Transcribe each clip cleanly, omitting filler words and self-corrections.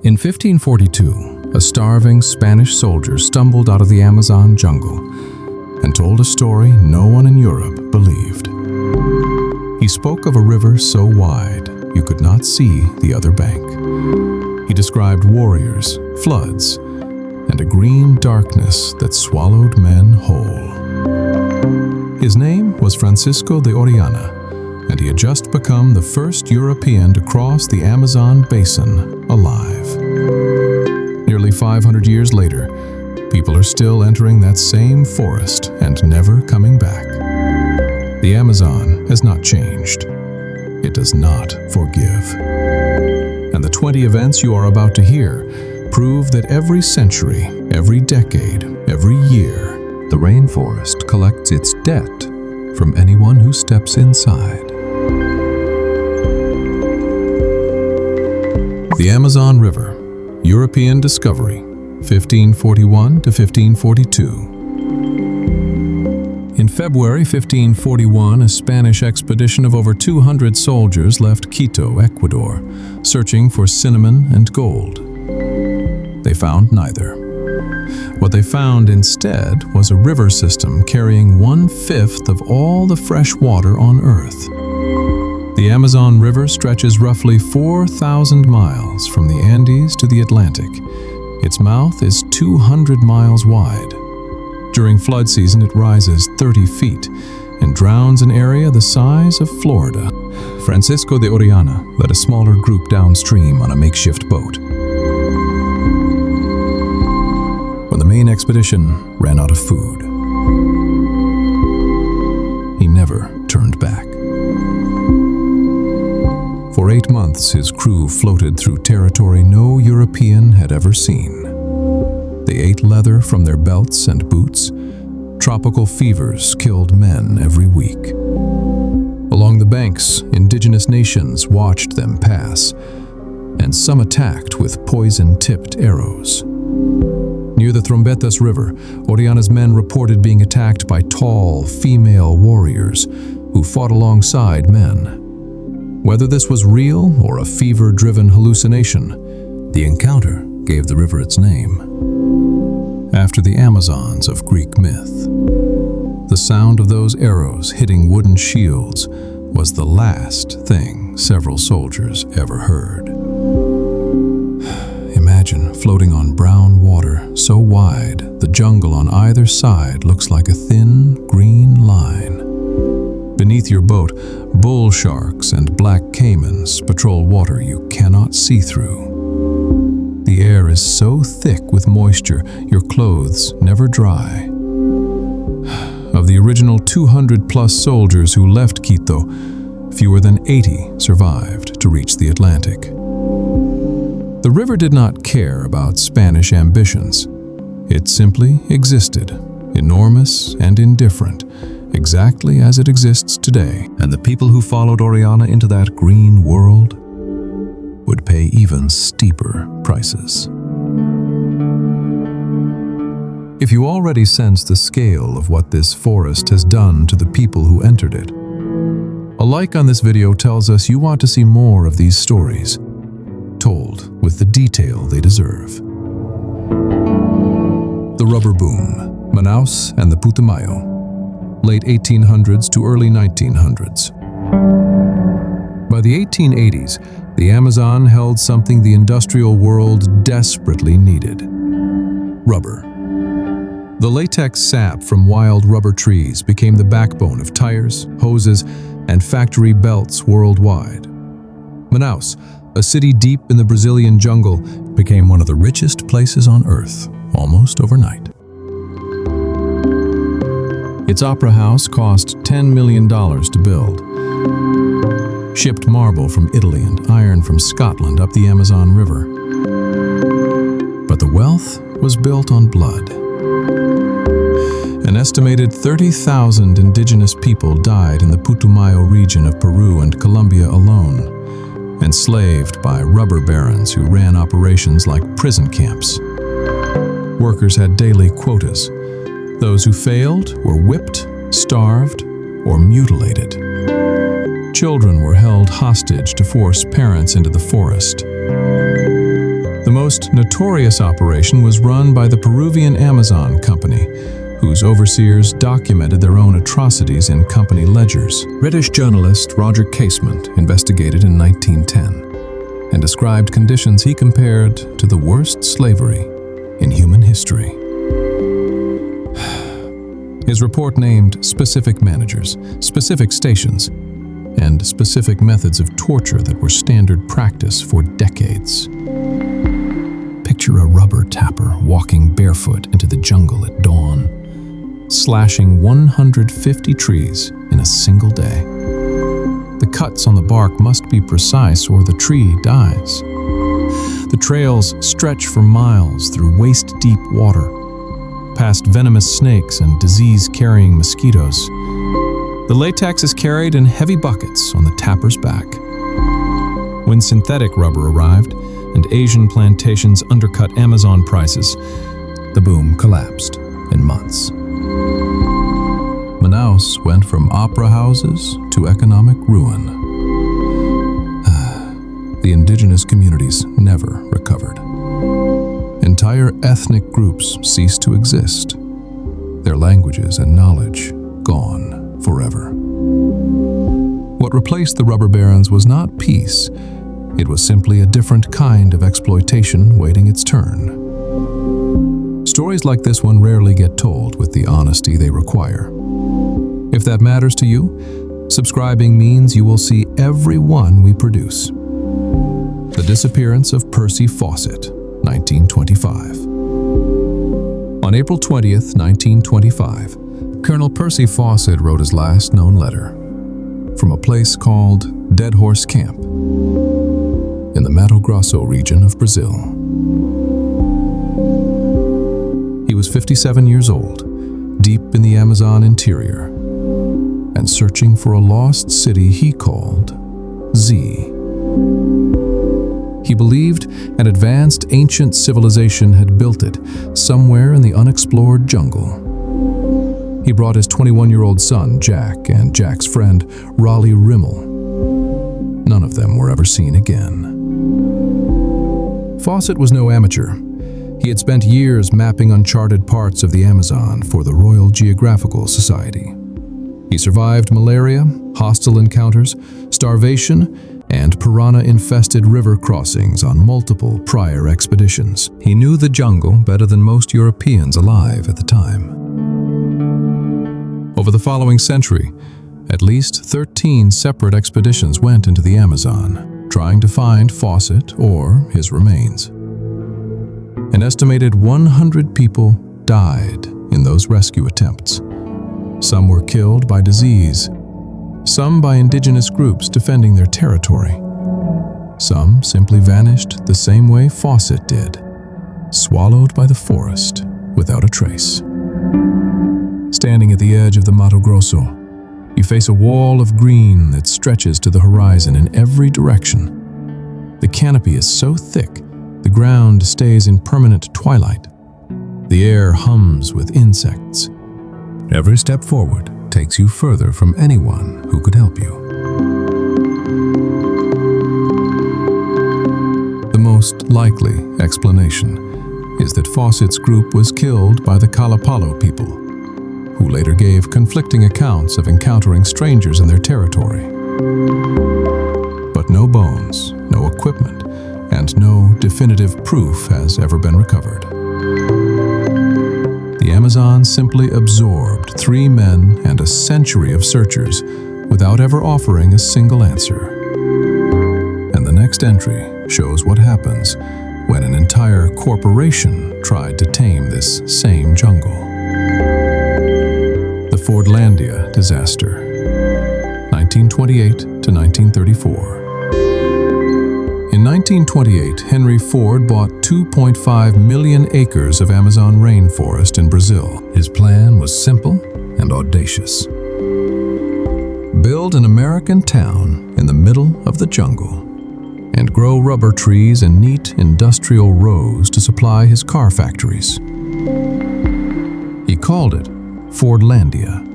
In 1542, a starving Spanish soldier stumbled out of the Amazon jungle and told a story no one in Europe believed. He spoke of a river so wide you could not see the other bank. He described warriors, floods, and a green darkness that swallowed men whole. His name was Francisco de Orellana, and he had just become the first European to cross the Amazon basin alive. Nearly 500 years later, people are still entering that same forest and never coming back. The Amazon has not changed. It does not forgive. And the 20 events you are about to hear prove that every century, every decade, every year, the rainforest collects its debt from anyone who steps inside. The Amazon River, European discovery, 1541 to 1542. In February 1541, a Spanish expedition of over 200 soldiers left Quito, Ecuador, searching for cinnamon and gold. They found neither. What they found instead was a river system carrying 1/5 of all the fresh water on Earth. The Amazon River stretches roughly 4,000 miles from the Andes to the Atlantic. Its mouth is 200 miles wide. During flood season, it rises 30 feet and drowns an area the size of Florida. Francisco de Orellana led a smaller group downstream on a makeshift boat. When the main expedition ran out of food, he never turned back. For 8 months, his crew floated through territory no European had ever seen. They ate leather from their belts and boots. Tropical fevers killed men every week. Along the banks, indigenous nations watched them pass, and some attacked with poison-tipped arrows. Near the Trombetas River, Orellana's men reported being attacked by tall, female warriors who fought alongside men. Whether this was real or a fever-driven hallucination, the encounter gave the river its name. After the Amazons of Greek myth, the sound of those arrows hitting wooden shields was the last thing several soldiers ever heard. Imagine floating on brown water so wide the jungle on either side looks like a thin, green line. Beneath your boat, bull sharks and black caimans patrol water you cannot see through. The air is so thick with moisture, your clothes never dry. Of the original 200-plus soldiers who left Quito, fewer than 80 survived to reach the Atlantic. The river did not care about Spanish ambitions. It simply existed, enormous and indifferent, exactly as it exists today. And the people who followed Orellana into that green world would pay even steeper prices. If you already sense the scale of what this forest has done to the people who entered it, a like on this video tells us you want to see more of these stories, told with the detail they deserve. The rubber boom, Manaus and the Putumayo, late 1800s to early 1900s. By the 1880s, the Amazon held something the industrial world desperately needed: rubber. The latex sap from wild rubber trees became the backbone of tires, hoses, and factory belts worldwide. Manaus, a city deep in the Brazilian jungle, became one of the richest places on Earth, almost overnight. Its opera house cost $10 million to build. Shipped marble from Italy and iron from Scotland up the Amazon River. But the wealth was built on blood. An estimated 30,000 indigenous people died in the Putumayo region of Peru and Colombia alone, enslaved by rubber barons who ran operations like prison camps. Workers had daily quotas. Those who failed were whipped, starved, or mutilated. Children were held hostage to force parents into the forest. The most notorious operation was run by the Peruvian Amazon Company, whose overseers documented their own atrocities in company ledgers. British journalist Roger Casement investigated in 1910 and described conditions he compared to the worst slavery in human history. His report named specific managers, specific stations, and specific methods of torture that were standard practice for decades. Picture a rubber tapper walking barefoot into the jungle at dawn, slashing 150 trees in a single day. The cuts on the bark must be precise or the tree dies. The trails stretch for miles through waist-deep water, past venomous snakes and disease-carrying mosquitoes. The latex is carried in heavy buckets on the tapper's back. When synthetic rubber arrived and Asian plantations undercut Amazon prices, the boom collapsed in months. Manaus went from opera houses to economic ruin. The indigenous communities never recovered. Entire ethnic groups ceased to exist, their languages and knowledge gone forever. What replaced the rubber barons was not peace, it was simply a different kind of exploitation waiting its turn. Stories like this one rarely get told with the honesty they require. If that matters to you, subscribing means you will see every one we produce. The Disappearance of Percy Fawcett, 1925. On April 20th, 1925, Colonel Percy Fawcett wrote his last known letter from a place called Dead Horse Camp in the Mato Grosso region of Brazil. He was 57 years old, deep in the Amazon interior, and searching for a lost city he called Z. He believed an advanced ancient civilization had built it somewhere in the unexplored jungle. He brought his 21-year-old son, Jack, and Jack's friend, Raleigh Rimmel. None of them were ever seen again. Fawcett was no amateur. He had spent years mapping uncharted parts of the Amazon for the Royal Geographical Society. He survived malaria, hostile encounters, starvation, and piranha-infested river crossings on multiple prior expeditions. He knew the jungle better than most Europeans alive at the time. Over the following century, at least 13 separate expeditions went into the Amazon, trying to find Fawcett or his remains. An estimated 100 people died in those rescue attempts. Some were killed by disease, some by indigenous groups defending their territory. Some simply vanished the same way Fawcett did, swallowed by the forest without a trace. Standing at the edge of the Mato Grosso, you face a wall of green that stretches to the horizon in every direction. The canopy is so thick, the ground stays in permanent twilight. The air hums with insects. Every step forward takes you further from anyone who could help you. The most likely explanation is that Fawcett's group was killed by the Kalapalo people, who later gave conflicting accounts of encountering strangers in their territory. But no bones, no equipment, and no definitive proof has ever been recovered. The Amazon simply absorbed 3 men and a century of searchers without ever offering a single answer. And the next entry shows what happens when an entire corporation tried to tame this same jungle. The Fordlândia disaster, 1928 to 1934. In 1928, Henry Ford bought 2.5 million acres of Amazon rainforest in Brazil. His plan was simple and audacious. Build an American town in the middle of the jungle and grow rubber trees in neat industrial rows to supply his car factories. He called it Fordlândia.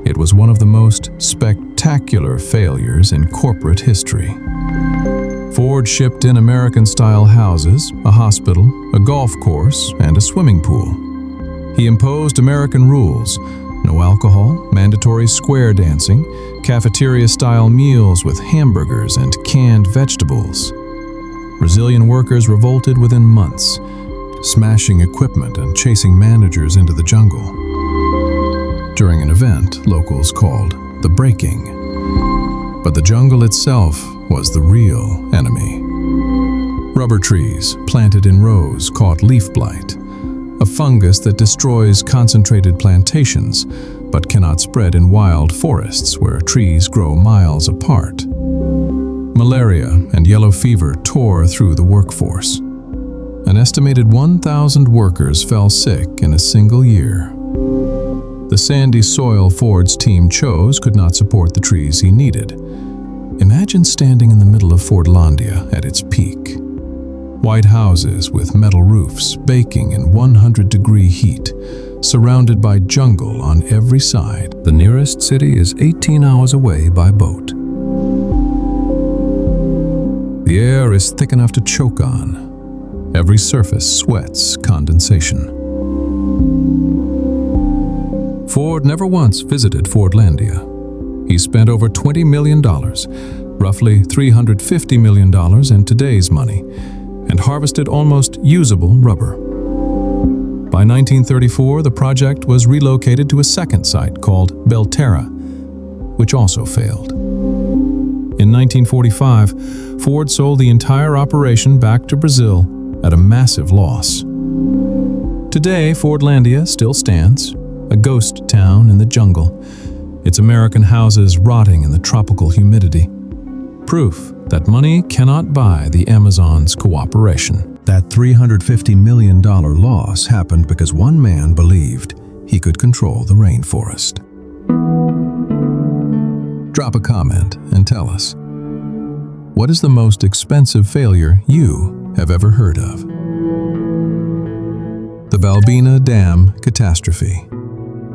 It was one of the most spectacular failures in corporate history. Ford shipped in American-style houses, a hospital, a golf course, and a swimming pool. He imposed American rules: no alcohol, mandatory square dancing, cafeteria-style meals with hamburgers and canned vegetables. Brazilian workers revolted within months, smashing equipment and chasing managers into the jungle. During an event locals called the breaking. But the jungle itself was the real enemy. Rubber trees, planted in rows, caught leaf blight, a fungus that destroys concentrated plantations but cannot spread in wild forests where trees grow miles apart. Malaria and yellow fever tore through the workforce. An estimated 1,000 workers fell sick in a single year. The sandy soil Ford's team chose could not support the trees he needed. Imagine standing in the middle of Fordlândia at its peak. White houses with metal roofs baking in 100-degree heat, surrounded by jungle on every side. The nearest city is 18 hours away by boat. The air is thick enough to choke on. Every surface sweats condensation. Ford never once visited Fordlândia. He spent over $20 million, roughly $350 million in today's money, and harvested almost usable rubber. By 1934, the project was relocated to a second site called Belterra, which also failed. In 1945, Ford sold the entire operation back to Brazil at a massive loss. Today, Fordlândia still stands, a ghost town in the jungle, its American houses rotting in the tropical humidity. Proof that money cannot buy the Amazon's cooperation. That $350 million loss happened because one man believed he could control the rainforest. Drop a comment and tell us, what is the most expensive failure you have ever heard of? The Balbina Dam catastrophe.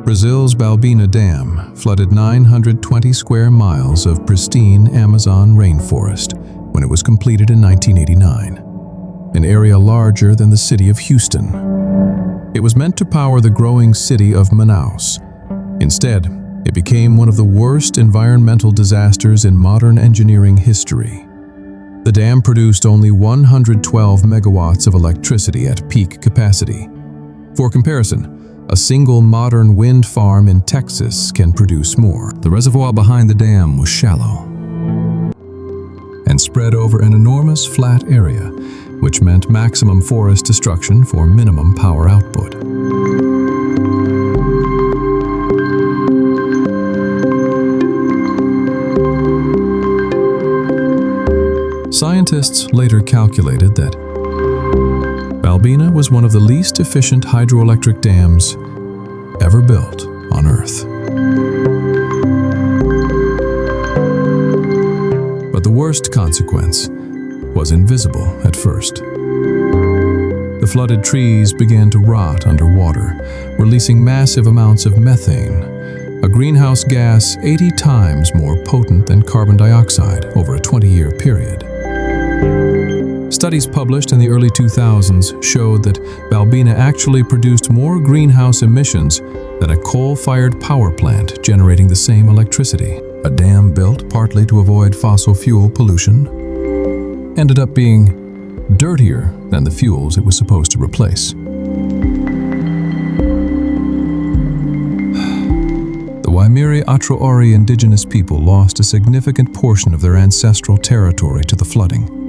Brazil's Balbina Dam flooded 920 square miles of pristine Amazon rainforest when it was completed in 1989, an area larger than the city of Houston. It was meant to power the growing city of Manaus. Instead, it became one of the worst environmental disasters in modern engineering history. The dam produced only 112 megawatts of electricity at peak capacity. For comparison, a single modern wind farm in Texas can produce more. The reservoir behind the dam was shallow and spread over an enormous flat area, which meant maximum forest destruction for minimum power output. Scientists later calculated that Balbina was one of the least efficient hydroelectric dams ever built on Earth. But the worst consequence was invisible at first. The flooded trees began to rot underwater, releasing massive amounts of methane, a greenhouse gas 80 times more potent than carbon dioxide over a 20-year period. Studies published in the early 2000s showed that Balbina actually produced more greenhouse emissions than a coal-fired power plant generating the same electricity. A dam built partly to avoid fossil fuel pollution ended up being dirtier than the fuels it was supposed to replace. The Waimiri Atroori indigenous people lost a significant portion of their ancestral territory to the flooding.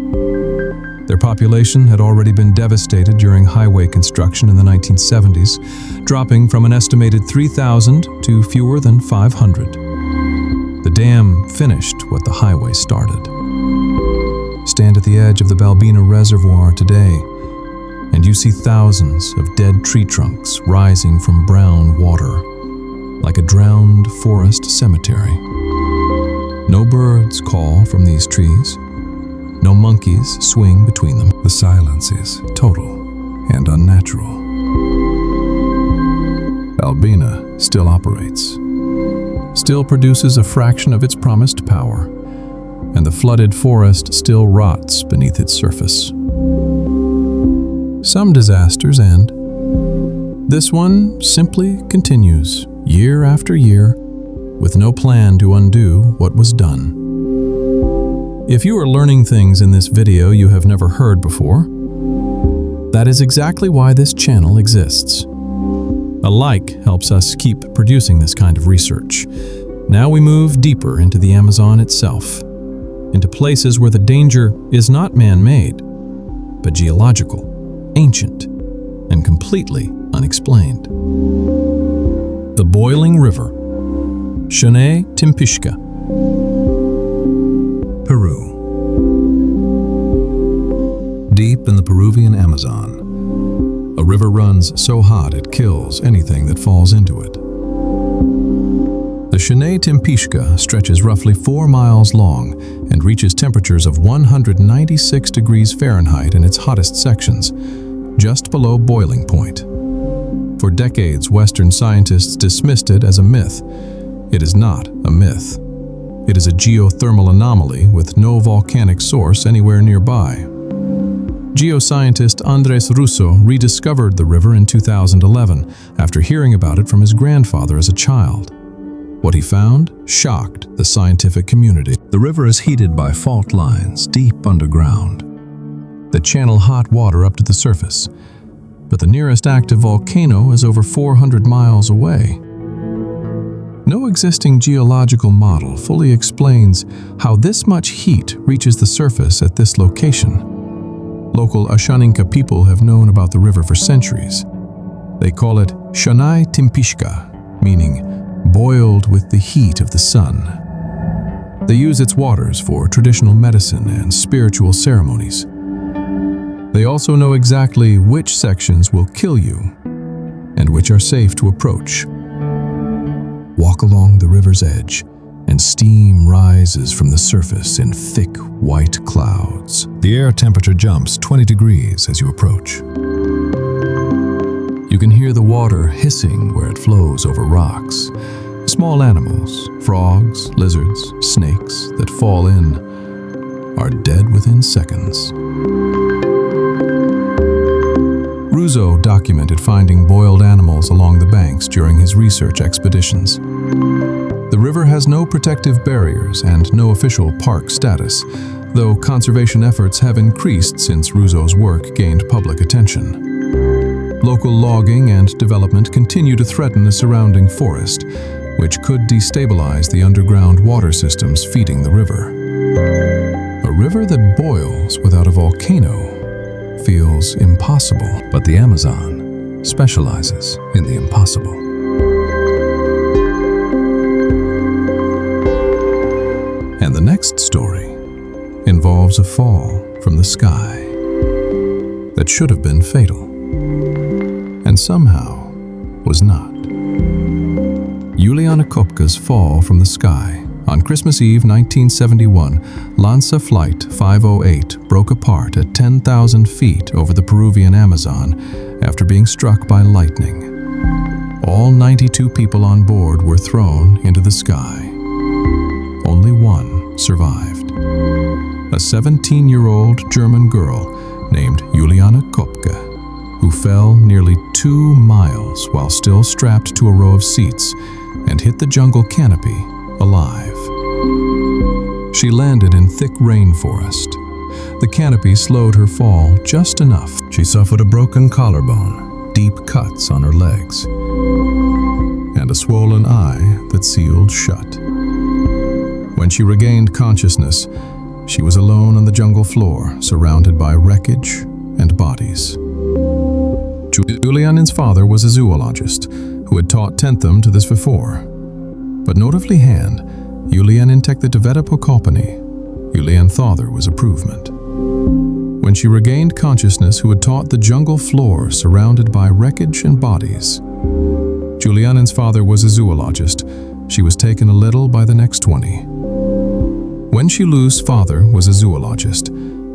Their population had already been devastated during highway construction in the 1970s, dropping from an estimated 3,000 to fewer than 500. The dam finished what the highway started. Stand at the edge of the Balbina Reservoir today, and you see thousands of dead tree trunks rising from brown water, like a drowned forest cemetery. No birds call from these trees. No monkeys swing between them. The silence is total and unnatural. Balbina still operates, still produces a fraction of its promised power, and the flooded forest still rots beneath its surface. Some disasters end. This one simply continues, year after year, with no plan to undo what was done. If you are learning things in this video you have never heard before, that is exactly why this channel exists. A like helps us keep producing this kind of research. Now we move deeper into the Amazon itself, into places where the danger is not man-made, but geological, ancient, and completely unexplained. The Boiling River, Shane Timpishka, Peru. Deep in the Peruvian Amazon, a river runs so hot it kills anything that falls into it. The Shane Timpishka stretches roughly 4 miles long and reaches temperatures of 196 degrees Fahrenheit in its hottest sections, just below boiling point. For decades, Western scientists dismissed it as a myth. It is not a myth. It is a geothermal anomaly with no volcanic source anywhere nearby. Geoscientist Andres Russo rediscovered the river in 2011 after hearing about it from his grandfather as a child. What he found shocked the scientific community. The river is heated by fault lines deep underground that channel hot water up to the surface, but the nearest active volcano is over 400 miles away. No existing geological model fully explains how this much heat reaches the surface at this location. Local Ashaninka people have known about the river for centuries. They call it Shane Timpishka, meaning boiled with the heat of the sun. They use its waters for traditional medicine and spiritual ceremonies. They also know exactly which sections will kill you and which are safe to approach. Walk along the river's edge, and steam rises from the surface in thick white clouds. The air temperature jumps 20 degrees as you approach. You can hear the water hissing where it flows over rocks. Small animals, frogs, lizards, snakes that fall in are dead within seconds. Russo documented finding boiled animals along the banks during his research expeditions. The river has no protective barriers and no official park status, though conservation efforts have increased since Russo's work gained public attention. Local logging and development continue to threaten the surrounding forest, which could destabilize the underground water systems feeding the river. A river that boils without a volcano feels impossible, but the Amazon specializes in the impossible. And the next story involves a fall from the sky that should have been fatal, and somehow was not. Juliane Koepcke's fall from the sky. On Christmas Eve 1971, Lanza Flight 508 broke apart at 10,000 feet over the Peruvian Amazon after being struck by lightning. All 92 people on board were thrown into the sky. Only one survived. A 17-year-old German girl named Juliane Koepcke, who fell nearly 2 miles while still strapped to a row of seats and hit the jungle canopy alive. She landed in thick rainforest. The canopy slowed her fall just enough. She suffered a broken collarbone, deep cuts on her legs, and a swollen eye that sealed shut. When she regained consciousness, she was alone on the jungle floor, surrounded by wreckage and bodies. Juliane's father was a zoologist who had taught Tentham to this before. But notably hand, Juliane intekte de wette på Koepcke. Juliane's father was approvement. When she regained consciousness, who had taught the jungle floor surrounded by wreckage and bodies. Juliane's father was a zoologist. She was taken a little by the next 20. When Shilu's father was a zoologist,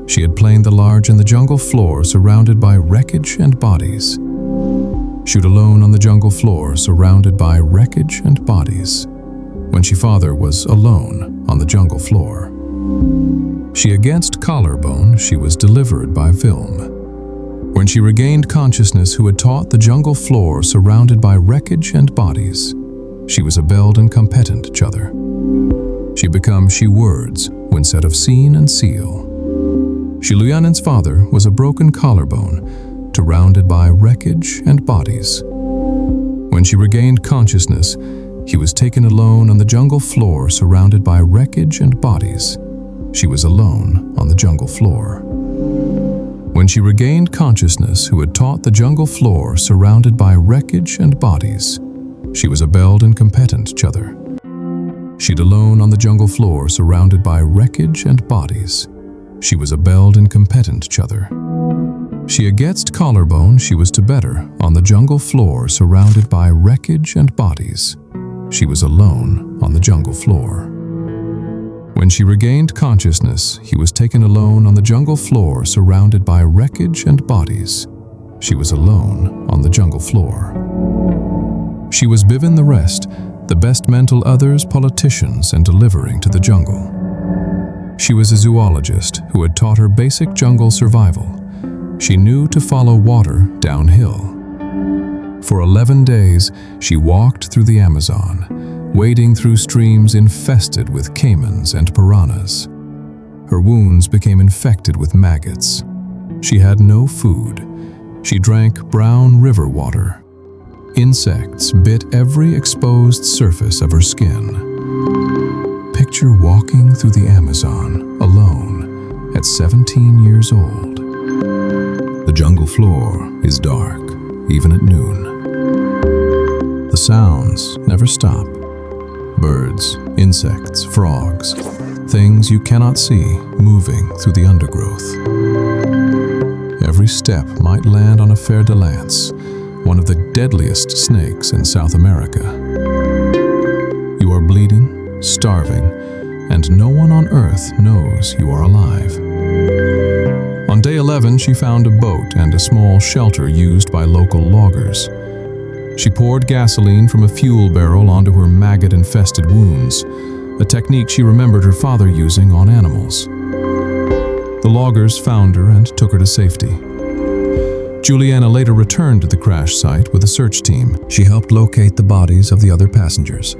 she had planed the large in the jungle floor surrounded by wreckage and bodies. Shoot alone on the jungle floor surrounded by wreckage and bodies. When she father was alone on the jungle floor. She against collarbone, she was delivered by film. When she regained consciousness, who had taught the jungle floor surrounded by wreckage and bodies, she was a belled and competent chother. She become she words when said of scene and seal. Juliane's father was a broken collarbone, surrounded by wreckage and bodies. When she regained consciousness, he was taken alone on the jungle floor surrounded by wreckage and bodies. She was alone on the jungle floor. When she regained consciousness, who had taught the jungle floor surrounded by wreckage and bodies, she was a belled and competent chother. She'd alone on the jungle floor surrounded by wreckage and bodies. She was a belled and competent chother. She against collarbone, she was to better on the jungle floor surrounded by wreckage and bodies. She was alone on the jungle floor. When she regained consciousness, he was taken alone on the jungle floor surrounded by wreckage and bodies. She was alone on the jungle floor. She was given the rest, the best mental others, politicians, and delivering to the jungle. She was a zoologist who had taught her basic jungle survival. She knew to follow water downhill. For 11 days, she walked through the Amazon, wading through streams infested with caimans and piranhas. Her wounds became infected with maggots. She had no food. She drank brown river water. Insects bit every exposed surface of her skin. Picture walking through the Amazon alone at 17 years old. The jungle floor is dark, even at noon. The sounds never stop. Birds, insects, frogs, things you cannot see moving through the undergrowth. Every step might land on a fer-de-lance, one of the deadliest snakes in South America. You are bleeding, starving, and no one on earth knows you are alive. On day 11, she found a boat and a small shelter used by local loggers. She poured gasoline from a fuel barrel onto her maggot-infested wounds, a technique she remembered her father using on animals. The loggers found her and took her to safety. Juliane later returned to the crash site with a search team. She helped locate the bodies of the other passengers,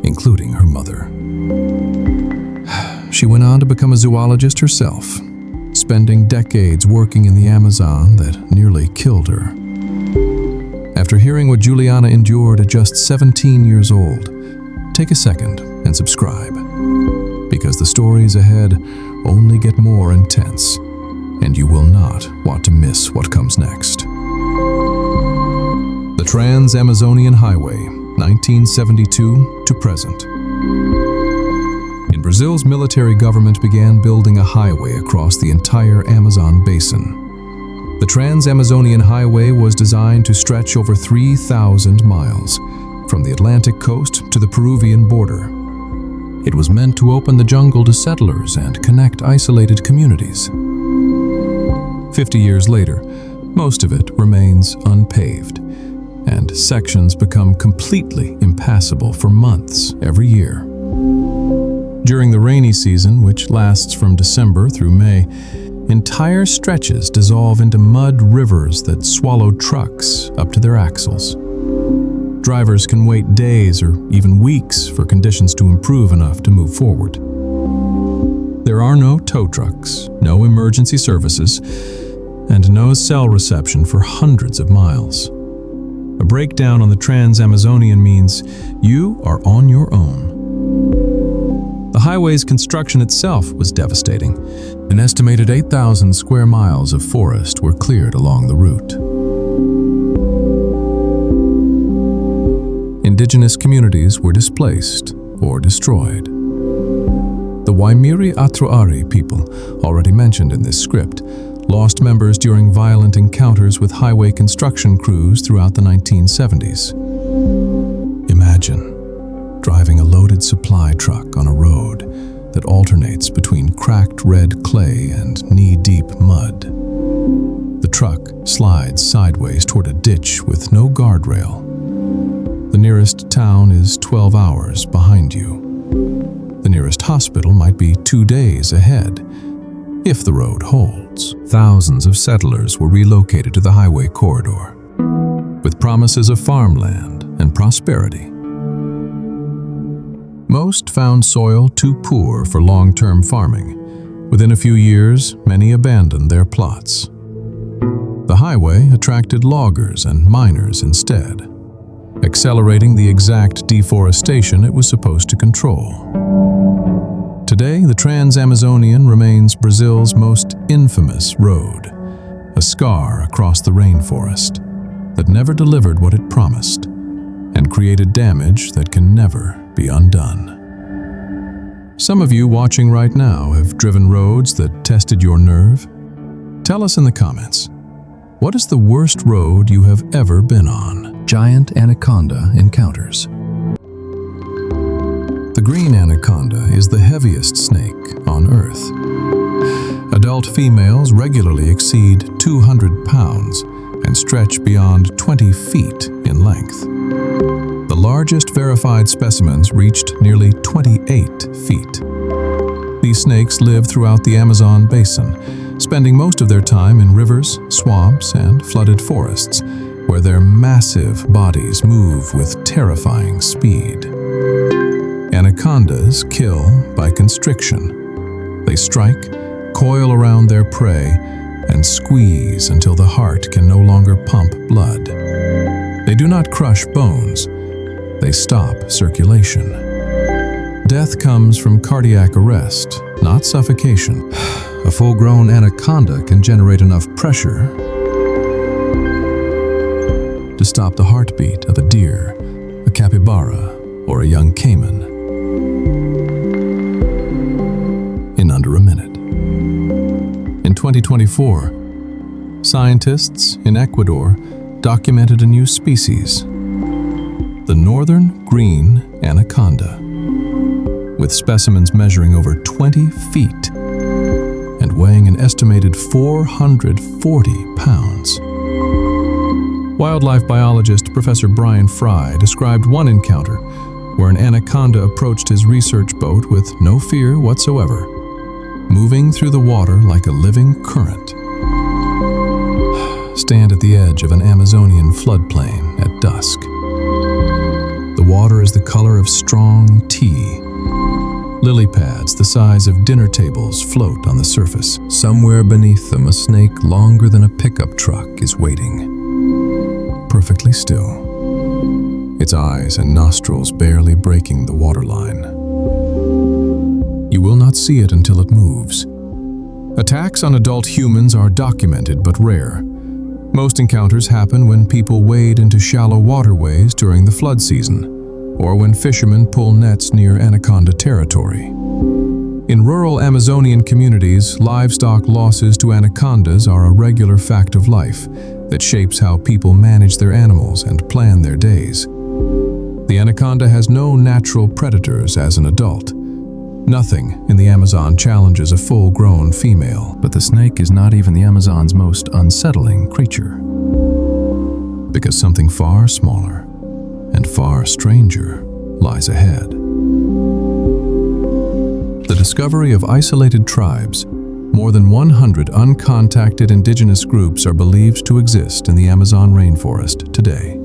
including her mother. She went on to become a zoologist herself, spending decades working in the Amazon that nearly killed her. After hearing what Juliane endured at just 17 years old, take a second and subscribe, because the stories ahead only get more intense, and you will not want to miss what comes next. The Trans-Amazonian Highway, 1972 to present. In Brazil's military government began building a highway across the entire Amazon basin. The Trans-Amazonian Highway was designed to stretch over 3,000 miles, from the Atlantic coast to the Peruvian border. It was meant to open the jungle to settlers and connect isolated communities. 50 years later, most of it remains unpaved, and sections become completely impassable for months every year. During the rainy season, which lasts from December through May, entire stretches dissolve into mud rivers that swallow trucks up to their axles. Drivers can wait days or even weeks for conditions to improve enough to move forward. There are no tow trucks, no emergency services, and no cell reception for hundreds of miles. A breakdown on the Trans-Amazonian means you are on your own. The highway's construction itself was devastating. An estimated 8,000 square miles of forest were cleared along the route. Indigenous communities were displaced or destroyed. The Waimiri Atroari people, already mentioned in this script, lost members during violent encounters with highway construction crews throughout the 1970s. Imagine driving a loaded supply truck on a road that alternates between cracked red clay and knee-deep mud. The truck slides sideways toward a ditch with no guardrail. The nearest town is 12 hours behind you. The nearest hospital might be 2 days ahead, if the road holds. Thousands of settlers were relocated to the highway corridor, with promises of farmland and prosperity. Most found soil too poor for long-term farming. Within a few years, many abandoned their plots. The highway attracted loggers and miners instead, accelerating the exact deforestation it was supposed to control. Today, the Trans-Amazonian remains Brazil's most infamous road, a scar across the rainforest that never delivered what it promised and created damage that can never be undone. Some of you watching right now have driven roads that tested your nerve. Tell us in the comments, what is the worst road you have ever been on? Giant anaconda encounters. The green anaconda is the heaviest snake on Earth. Adult females regularly exceed 200 pounds and stretch beyond 20 feet in length. The largest verified specimens reached nearly 28 feet. These snakes live throughout the Amazon basin, spending most of their time in rivers, swamps, and flooded forests, where their massive bodies move with terrifying speed. Anacondas kill by constriction. They strike, coil around their prey, and squeeze until the heart can no longer pump blood. They do not crush bones. They stop circulation. Death comes from cardiac arrest, not suffocation. A full-grown anaconda can generate enough pressure to stop the heartbeat of a deer, a capybara, or a young caiman in under a minute. In 2024, scientists in Ecuador documented a new species, the northern green anaconda, with specimens measuring over 20 feet and weighing an estimated 440 pounds. Wildlife biologist Professor Brian Fry described one encounter where an anaconda approached his research boat with no fear whatsoever, moving through the water like a living current. Stand at the edge of an Amazonian floodplain at dusk. The water is the color of strong tea. Lily pads the size of dinner tables float on the surface. Somewhere beneath them, a snake longer than a pickup truck is waiting, perfectly still, its eyes and nostrils barely breaking the waterline. You will not see it until it moves. Attacks on adult humans are documented but rare. Most encounters happen when people wade into shallow waterways during the flood season, or when fishermen pull nets near anaconda territory. In rural Amazonian communities, livestock losses to anacondas are a regular fact of life that shapes how people manage their animals and plan their days. The anaconda has no natural predators as an adult. Nothing in the Amazon challenges a full-grown female, but the snake is not even the Amazon's most unsettling creature, because something far smaller and far stranger lies ahead. The discovery of isolated tribes. More than 100 uncontacted indigenous groups are believed to exist in the Amazon rainforest today.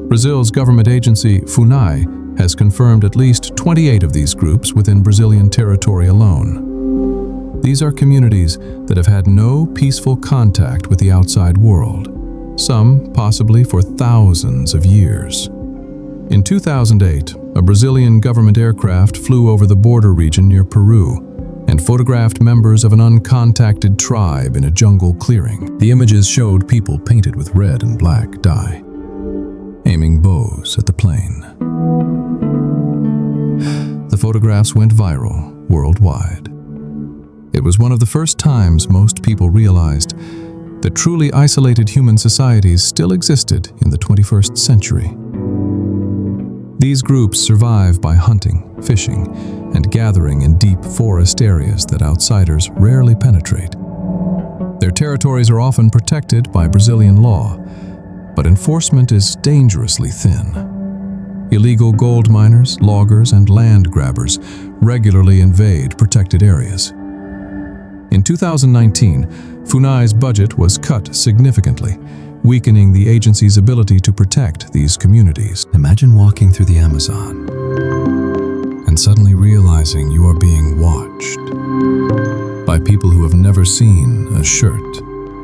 Brazil's government agency, FUNAI, has confirmed at least 28 of these groups within Brazilian territory alone. These are communities that have had no peaceful contact with the outside world, some possibly for thousands of years. In 2008, a Brazilian government aircraft flew over the border region near Peru and photographed members of an uncontacted tribe in a jungle clearing. The images showed people painted with red and black dye, aiming bows at the plane. The photographs went viral worldwide. It was one of the first times most people realized that truly isolated human societies still existed in the 21st century. These groups survive by hunting, fishing, and gathering in deep forest areas that outsiders rarely penetrate. Their territories are often protected by Brazilian law, but enforcement is dangerously thin. Illegal gold miners, loggers, and land grabbers regularly invade protected areas. In 2019, FUNAI's budget was cut significantly, weakening the agency's ability to protect these communities. Imagine walking through the Amazon and suddenly realizing you are being watched by people who have never seen a shirt,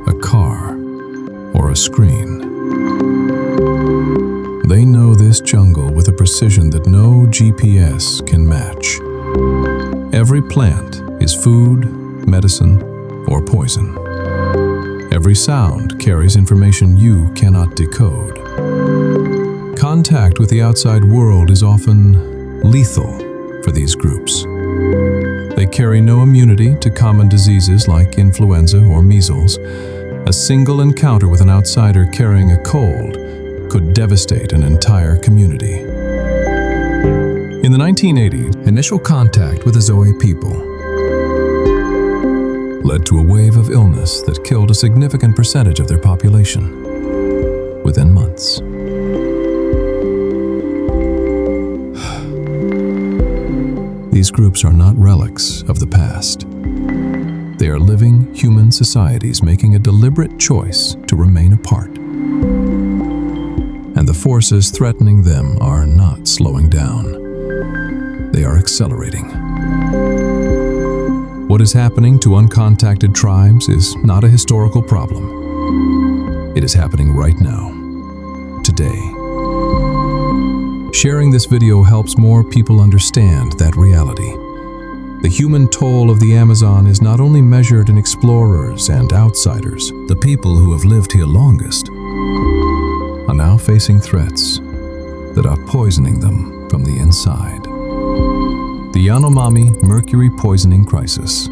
a car, or a screen. They know this jungle with a precision that no GPS can match. Every plant is food, medicine, or poison. Every sound carries information you cannot decode. Contact with the outside world is often lethal for these groups. They carry no immunity to common diseases like influenza or measles. A single encounter with an outsider carrying a cold could devastate an entire community. In the 1980s, initial contact with the Zoe people led to a wave of illness that killed a significant percentage of their population within months. These groups are not relics of the past. They are living human societies making a deliberate choice to remain apart. And the forces threatening them are not slowing down. They are accelerating. What is happening to uncontacted tribes is not a historical problem. It is happening right now, today. Sharing this video helps more people understand that reality. The human toll of the Amazon is not only measured in explorers and outsiders. The people who have lived here longest are now facing threats that are poisoning them from the inside. The Yanomami mercury poisoning crisis.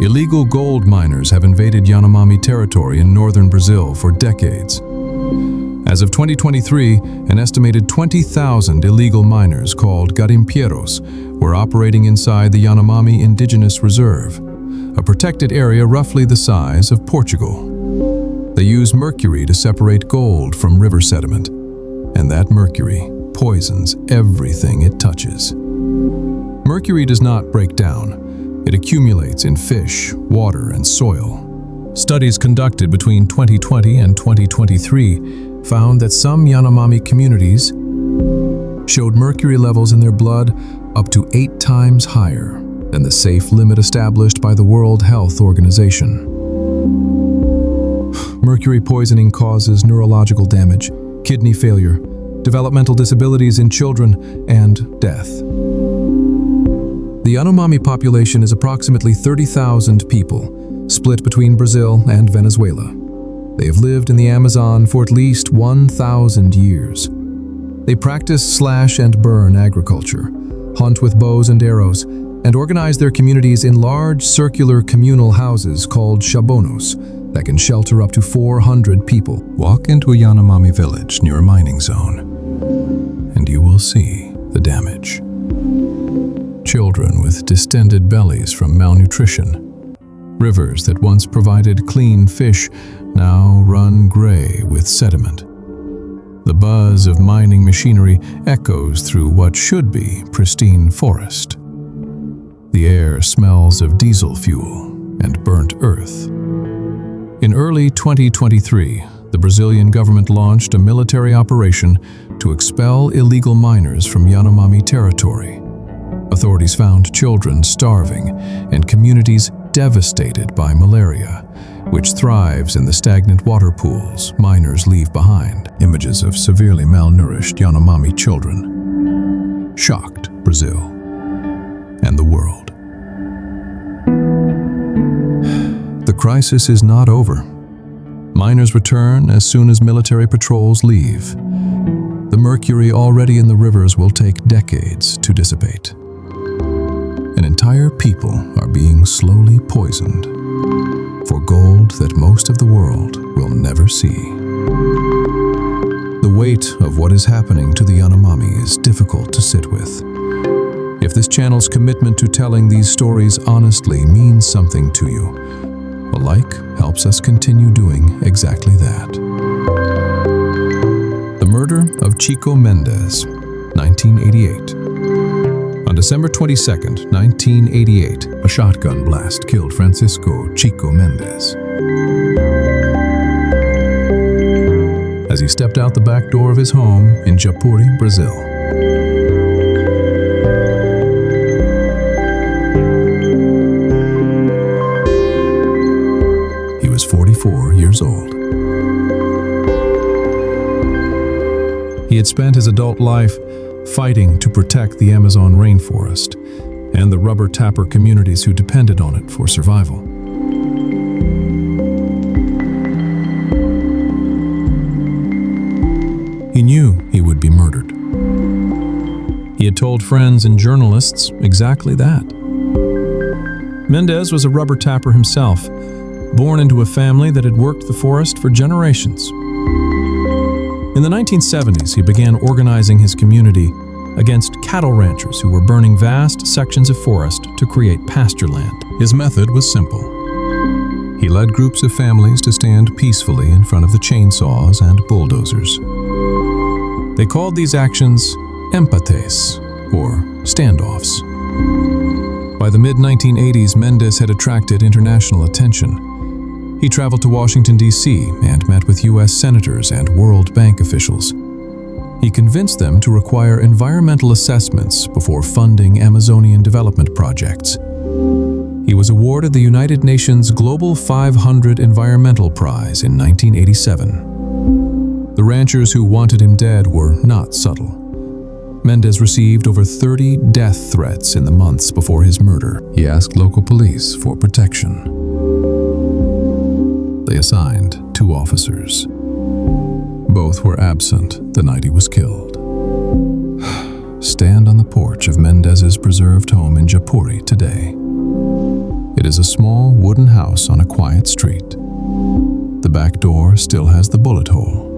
Illegal gold miners have invaded Yanomami territory in northern Brazil for decades. As of 2023, an estimated 20,000 illegal miners called garimpeiros were operating inside the Yanomami Indigenous Reserve, a protected area roughly the size of Portugal. They use mercury to separate gold from river sediment, and that mercury poisons everything it touches. Mercury does not break down. It accumulates in fish, water, and soil. Studies conducted between 2020 and 2023 found that some Yanomami communities showed mercury levels in their blood up to 8 times higher than the safe limit established by the World Health Organization. Mercury poisoning causes neurological damage, kidney failure, developmental disabilities in children, and death. The Yanomami population is approximately 30,000 people, split between Brazil and Venezuela. They have lived in the Amazon for at least 1,000 years. They practice slash and burn agriculture, hunt with bows and arrows, and organize their communities in large circular communal houses called chabonos that can shelter up to 400 people. Walk into a Yanomami village near a mining zone, and you will see the damage. Children with distended bellies from malnutrition. Rivers that once provided clean fish now run gray with sediment. The buzz of mining machinery echoes through what should be pristine forest. The air smells of diesel fuel and burnt earth. In early 2023, the Brazilian government launched a military operation to expel illegal miners from Yanomami territory. Authorities found children starving and communities devastated by malaria, which thrives in the stagnant water pools miners leave behind. Images of severely malnourished Yanomami children shocked Brazil and the world. The crisis is not over. Miners return as soon as military patrols leave. The mercury already in the rivers will take decades to dissipate. And entire people are being slowly poisoned for gold that most of the world will never see. The weight of what is happening to the Yanomami is difficult to sit with. If this channel's commitment to telling these stories honestly means something to you, a like helps us continue doing exactly that. The murder of Chico Mendes, 1988. A On December 22, 1988, a shotgun blast killed Francisco Chico Mendes. As he stepped out the back door of his home in Japuri, Brazil. He was 44 years old. He had spent his adult life fighting to protect the Amazon rainforest and the rubber tapper communities who depended on it for survival. He knew he would be murdered. He had told friends and journalists exactly that. Mendes was a rubber tapper himself, born into a family that had worked the forest for generations. In the 1970s, he began organizing his community against cattle ranchers who were burning vast sections of forest to create pasture land. His method was simple. He led groups of families to stand peacefully in front of the chainsaws and bulldozers. They called these actions empates, or standoffs. By the mid-1980s, Mendes had attracted international attention. He traveled to Washington, D.C. and met with U.S. senators and World Bank officials. He convinced them to require environmental assessments before funding Amazonian development projects. He was awarded the United Nations Global 500 Environmental Prize in 1987. The ranchers who wanted him dead were not subtle. Mendes received over 30 death threats in the months before his murder. He asked local police for protection. They assigned 2 officers. Both were absent the night he was killed. Stand on the porch of Mendes's preserved home in Japuri today. It is a small wooden house on a quiet street. The back door still has the bullet hole.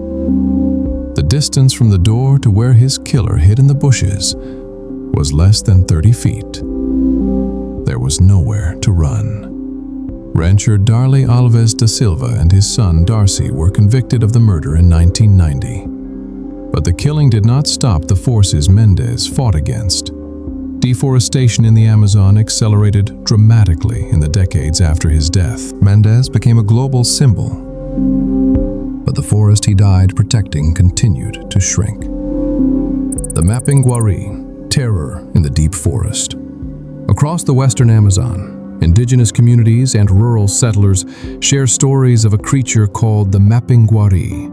The distance from the door to where his killer hid in the bushes was less than 30 feet. There was nowhere to run. Rancher Darley Alves da Silva and his son Darcy were convicted of the murder in 1990. But the killing did not stop the forces Mendes fought against. Deforestation in the Amazon accelerated dramatically in the decades after his death. Mendes became a global symbol, but the forest he died protecting continued to shrink. The Mapinguari, terror in the deep forest. Across the western Amazon, indigenous communities and rural settlers share stories of a creature called the Mapinguari,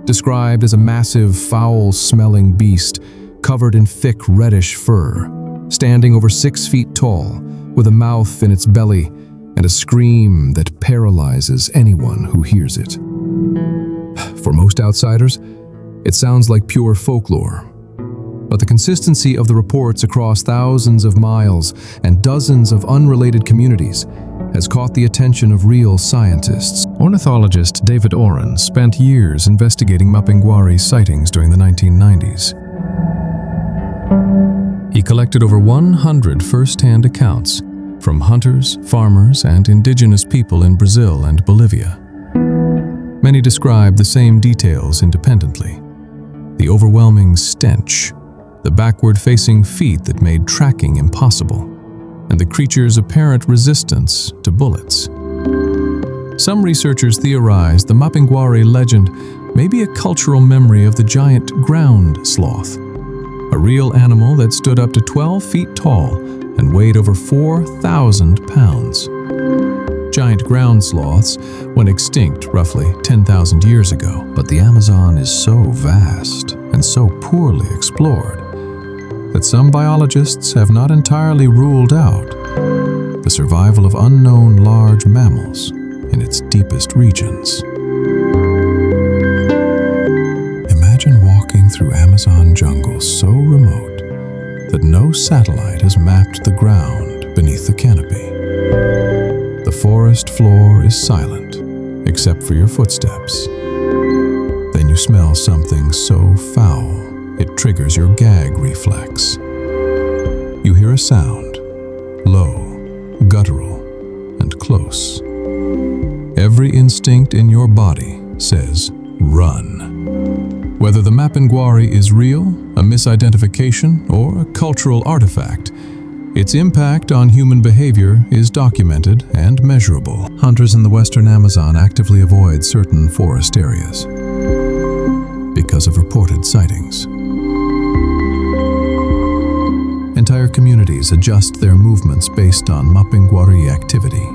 described as a massive, foul-smelling beast covered in thick reddish fur, standing over 6 feet tall, with a mouth in its belly and a scream that paralyzes anyone who hears it. For most outsiders, it sounds like pure folklore. But the consistency of the reports across thousands of miles and dozens of unrelated communities has caught the attention of real scientists. Ornithologist David Oren spent years investigating Mapinguari sightings during the 1990s. He collected over 100 first-hand accounts from hunters, farmers, and indigenous people in Brazil and Bolivia. Many describe the same details independently. The overwhelming stench, the backward-facing feet that made tracking impossible, and the creature's apparent resistance to bullets. Some researchers theorize the Mapinguari legend may be a cultural memory of the giant ground sloth, a real animal that stood up to 12 feet tall and weighed over 4,000 pounds. Giant ground sloths went extinct roughly 10,000 years ago, but the Amazon is so vast and so poorly explored that some biologists have not entirely ruled out the survival of unknown large mammals in its deepest regions. Imagine walking through Amazon jungle so remote that no satellite has mapped the ground beneath the canopy. The forest floor is silent, except for your footsteps. Then you smell something so foul it triggers your gag reflex. You hear a sound, low, guttural, and close. Every instinct in your body says, run. Whether the Mapinguari is real, a misidentification, or a cultural artifact, its impact on human behavior is documented and measurable. Hunters in the western Amazon actively avoid certain forest areas because of reported sightings. Entire communities adjust their movements based on Mapinguari activity.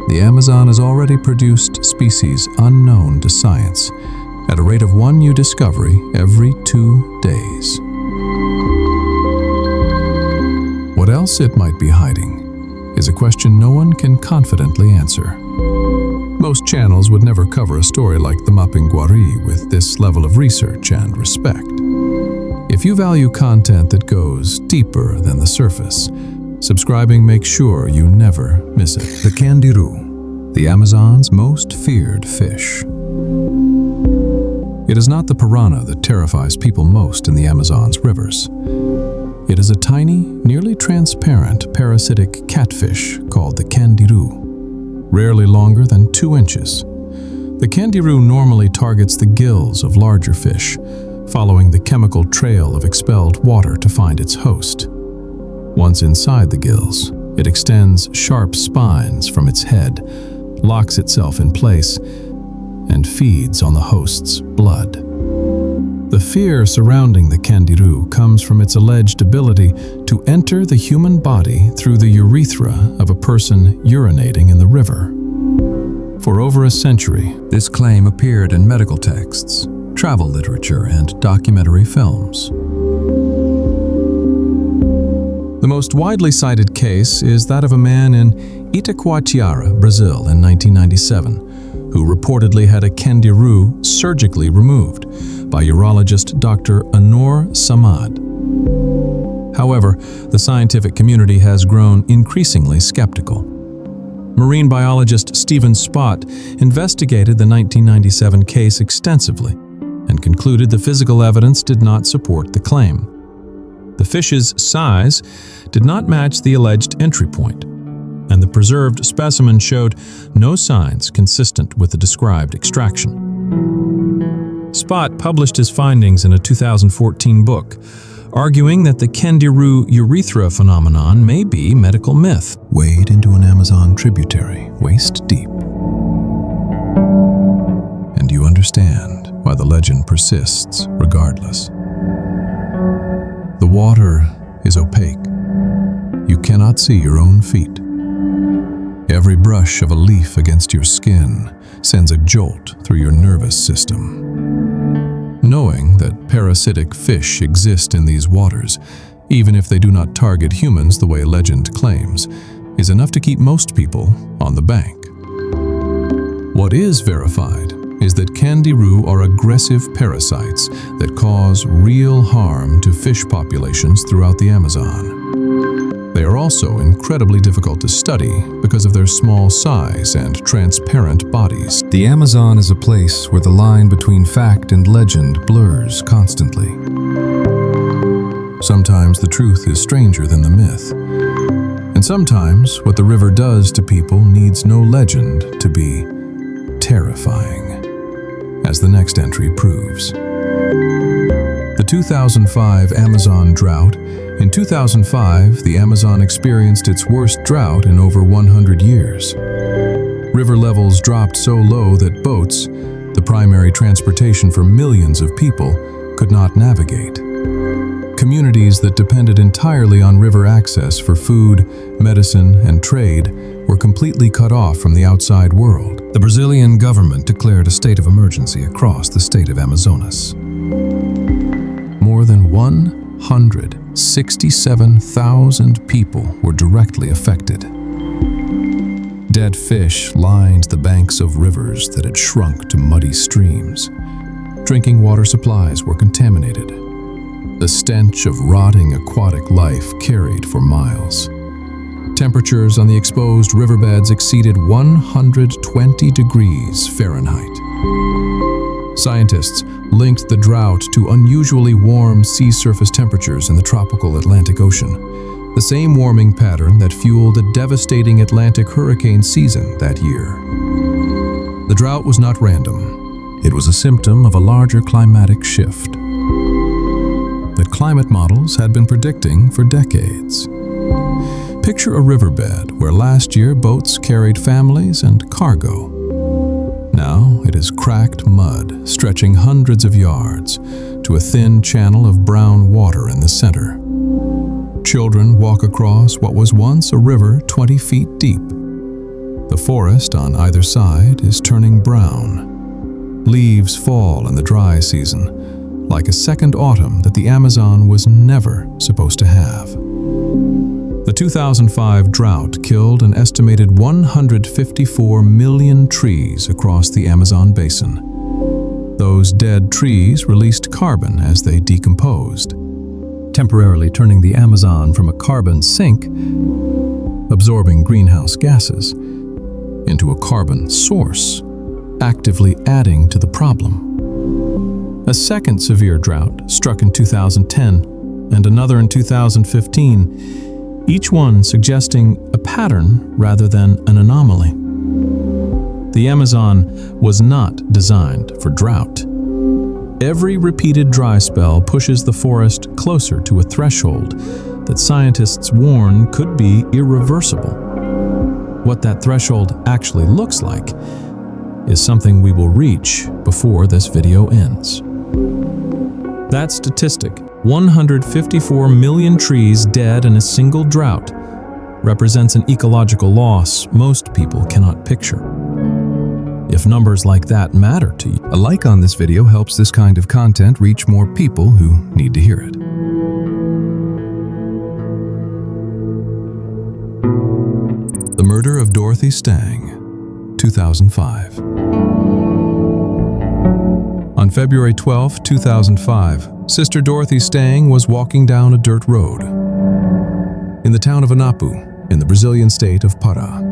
The Amazon has already produced species unknown to science at a rate of one new discovery every 2 days. What else it might be hiding is a question no one can confidently answer. Most channels would never cover a story like the Mapinguari with this level of research and respect. If you value content that goes deeper than the surface, subscribing makes sure you never miss it. The candirú, the Amazon's most feared fish. It is not the piranha that terrifies people most in the Amazon's rivers. It is a tiny, nearly transparent parasitic catfish called the candirú, rarely longer than 2 inches. The candirú normally targets the gills of larger fish, following the chemical trail of expelled water to find its host. Once inside the gills, it extends sharp spines from its head, locks itself in place, and feeds on the host's blood. The fear surrounding the candirú comes from its alleged ability to enter the human body through the urethra of a person urinating in the river. For over a century, this claim appeared in medical texts, travel literature, and documentary films. The most widely cited case is that of a man in Itacoatiara, Brazil in 1997, who reportedly had a candirú surgically removed by urologist Dr. Anor Samad. However, the scientific community has grown increasingly skeptical. Marine biologist Stephen Spott investigated the 1997 case extensively and concluded the physical evidence did not support the claim. The fish's size did not match the alleged entry point, and the preserved specimen showed no signs consistent with the described extraction. Spott published his findings in a 2014 book, arguing that the candirú urethra phenomenon may be medical myth. Wade into an Amazon tributary, waist deep, and you understand why the legend persists regardless. The water is opaque. You cannot see your own feet. Every brush of a leaf against your skin sends a jolt through your nervous system. Knowing that parasitic fish exist in these waters, even if they do not target humans the way legend claims, is enough to keep most people on the bank. What is verified is that candirú are aggressive parasites that cause real harm to fish populations throughout the Amazon. They are also incredibly difficult to study because of their small size and transparent bodies. The Amazon is a place where the line between fact and legend blurs constantly. Sometimes the truth is stranger than the myth. And sometimes what the river does to people needs no legend to be terrifying, as the next entry proves. The 2005 Amazon drought. In 2005, the Amazon experienced its worst drought in over 100 years. River levels dropped so low that boats, the primary transportation for millions of people, could not navigate. Communities that depended entirely on river access for food, medicine, and trade were completely cut off from the outside world. The Brazilian government declared a state of emergency across the state of Amazonas. More than 167,000 people were directly affected. Dead fish lined the banks of rivers that had shrunk to muddy streams. Drinking water supplies were contaminated. The stench of rotting aquatic life carried for miles. Temperatures on the exposed riverbeds exceeded 120 degrees Fahrenheit. Scientists linked the drought to unusually warm sea surface temperatures in the tropical Atlantic Ocean, the same warming pattern that fueled a devastating Atlantic hurricane season that year. The drought was not random. It was a symptom of a larger climatic shift that climate models had been predicting for decades. Picture a riverbed where last year boats carried families and cargo. Now it is cracked mud stretching hundreds of yards to a thin channel of brown water in the center. Children walk across what was once a river 20 feet deep. The forest on either side is turning brown. Leaves fall in the dry season, like a second autumn that the Amazon was never supposed to have. The 2005 drought killed an estimated 154 million trees across the Amazon basin. Those dead trees released carbon as they decomposed, temporarily turning the Amazon from a carbon sink, absorbing greenhouse gases, into a carbon source, actively adding to the problem. A second severe drought struck in 2010 and another in 2015, each one suggesting a pattern rather than an anomaly. The Amazon was not designed for drought. Every repeated dry spell pushes the forest closer to a threshold that scientists warn could be irreversible. What that threshold actually looks like is something we will reach before this video ends. That statistic, 154 million trees dead in a single drought, represents an ecological loss most people cannot picture. If numbers like that matter to you, a like on this video helps this kind of content reach more people who need to hear it. The Murder of Dorothy Stang, 2005. On February 12, 2005, Sister Dorothy Stang was walking down a dirt road in the town of Anapu, in the Brazilian state of Pará.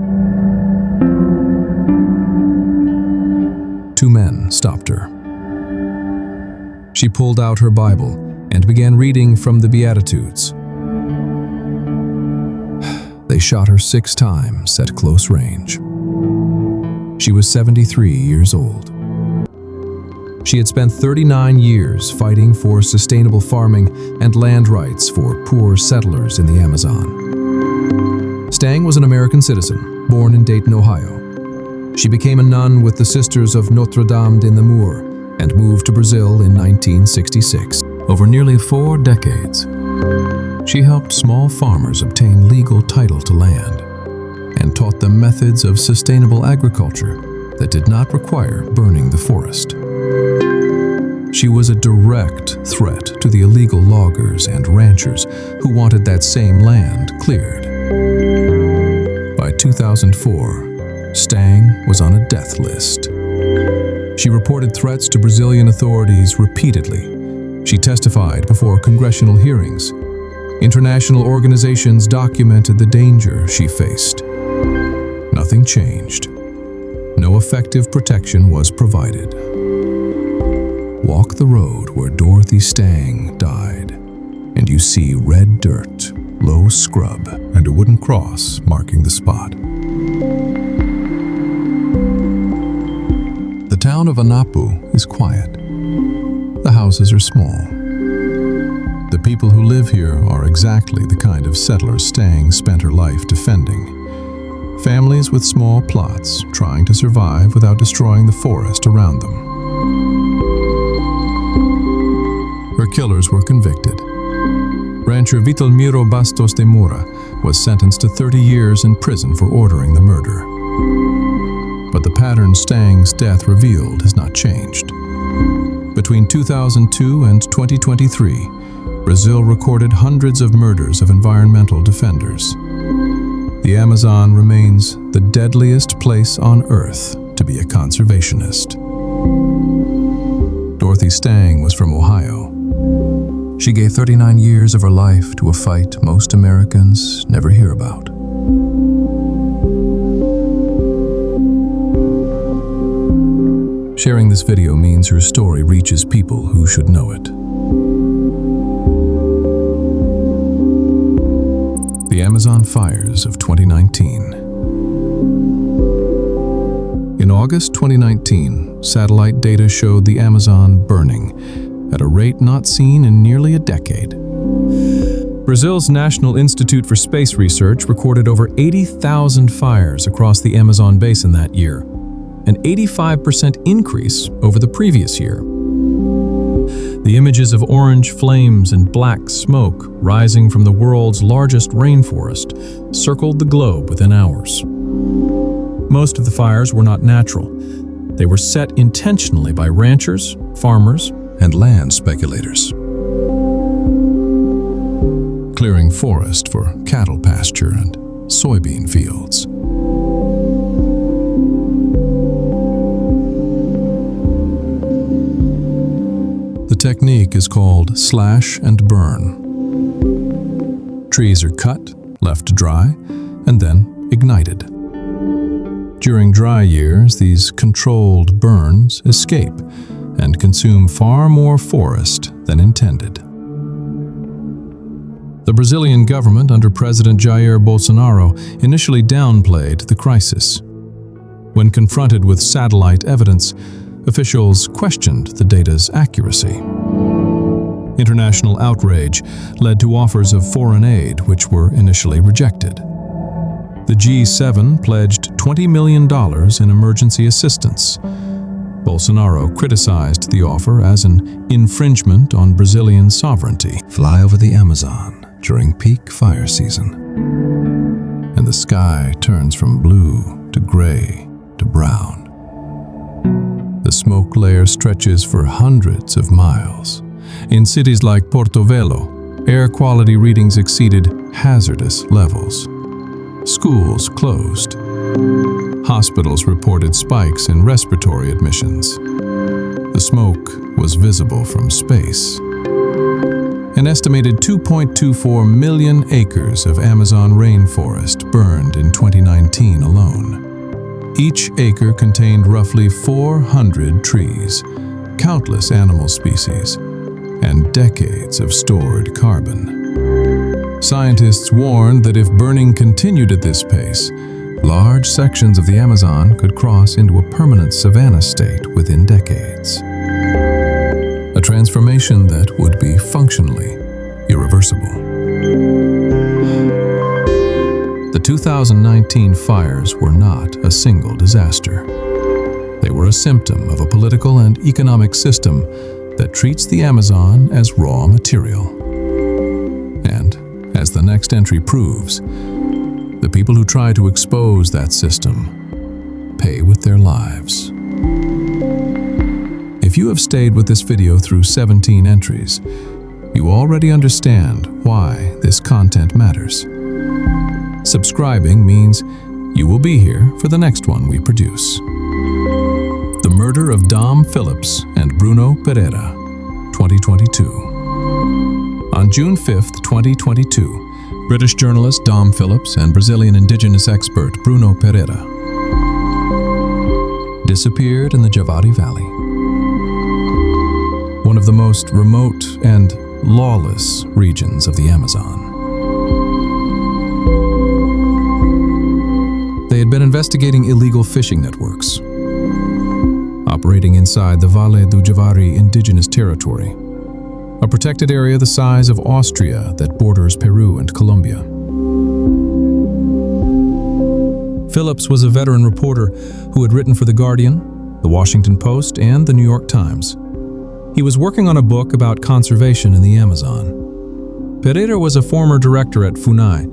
Two men stopped her. She pulled out her Bible and began reading from the Beatitudes. They shot her 6 times at close range. She was 73 years old. She had spent 39 years fighting for sustainable farming and land rights for poor settlers in the Amazon. Stang was an American citizen, born in Dayton, Ohio. She became a nun with the Sisters of Notre Dame de Namur and moved to Brazil in 1966. Over nearly 4 decades, she helped small farmers obtain legal title to land and taught them methods of sustainable agriculture that did not require burning the forest. She was a direct threat to the illegal loggers and ranchers who wanted that same land cleared. By 2004, Stang was on a death list. She reported threats to Brazilian authorities repeatedly. She testified before congressional hearings. International organizations documented the danger she faced. Nothing changed. No effective protection was provided. Walk the road where Dorothy Stang died, and you see red dirt, low scrub, and a wooden cross marking the spot. The town of Anapu is quiet. The houses are small. The people who live here are exactly the kind of settlers Stang spent her life defending. Families with small plots trying to survive without destroying the forest around them. Her killers were convicted. Rancher Vitalmiro Bastos de Moura was sentenced to 30 years in prison for ordering the murder. But the pattern Stang's death revealed has not changed. Between 2002 and 2023, Brazil recorded hundreds of murders of environmental defenders. The Amazon remains the deadliest place on Earth to be a conservationist. Dorothy Stang was from Ohio. She gave 39 years of her life to a fight most Americans never hear about. Sharing this video means her story reaches people who should know it. The Amazon Fires of 2019. In August 2019, satellite data showed the Amazon burning at a rate not seen in nearly a decade. Brazil's National Institute for Space Research recorded over 80,000 fires across the Amazon basin that year, an 85% increase over the previous year. The images of orange flames and black smoke rising from the world's largest rainforest circled the globe within hours. Most of the fires were not natural. They were set intentionally by ranchers, farmers, and land speculators, clearing forest for cattle pasture and soybean fields. The technique is called slash and burn. Trees are cut, left to dry, and then ignited. During dry years, these controlled burns escape and consume far more forest than intended. The Brazilian government under President Jair Bolsonaro initially downplayed the crisis. When confronted with satellite evidence, officials questioned the data's accuracy. International outrage led to offers of foreign aid, which were initially rejected. The G7 pledged $20 million in emergency assistance. Bolsonaro criticized the offer as an infringement on Brazilian sovereignty. Fly over the Amazon during peak fire season, and the sky turns from blue to gray to brown. The smoke layer stretches for hundreds of miles. In cities like Porto Velho, air quality readings exceeded hazardous levels. Schools closed. Hospitals reported spikes in respiratory admissions. The smoke was visible from space. An estimated 2.24 million acres of Amazon rainforest burned in 2019 alone. Each acre contained roughly 400 trees, countless animal species, and decades of stored carbon. Scientists warned that if burning continued at this pace, large sections of the Amazon could cross into a permanent savanna state within decades. A transformation that would be functionally irreversible. The 2019 fires were not a single disaster. They were a symptom of a political and economic system that treats the Amazon as raw material. And, as the next entry proves, the people who try to expose that system pay with their lives. If you have stayed with this video through 17 entries, you already understand why this content matters. Subscribing means you will be here for the next one we produce. The Murder of Dom Phillips and Bruno Pereira, 2022. On June 5, 2022, British journalist Dom Phillips and Brazilian indigenous expert Bruno Pereira disappeared in the Javari Valley, one of the most remote and lawless regions of the Amazon. They had been investigating illegal fishing networks operating inside the Vale do Javari indigenous territory, a protected area the size of Austria that borders Peru and Colombia. Phillips was a veteran reporter who had written for The Guardian, The Washington Post, and The New York Times. He was working on a book about conservation in the Amazon. Pereira was a former director at FUNAI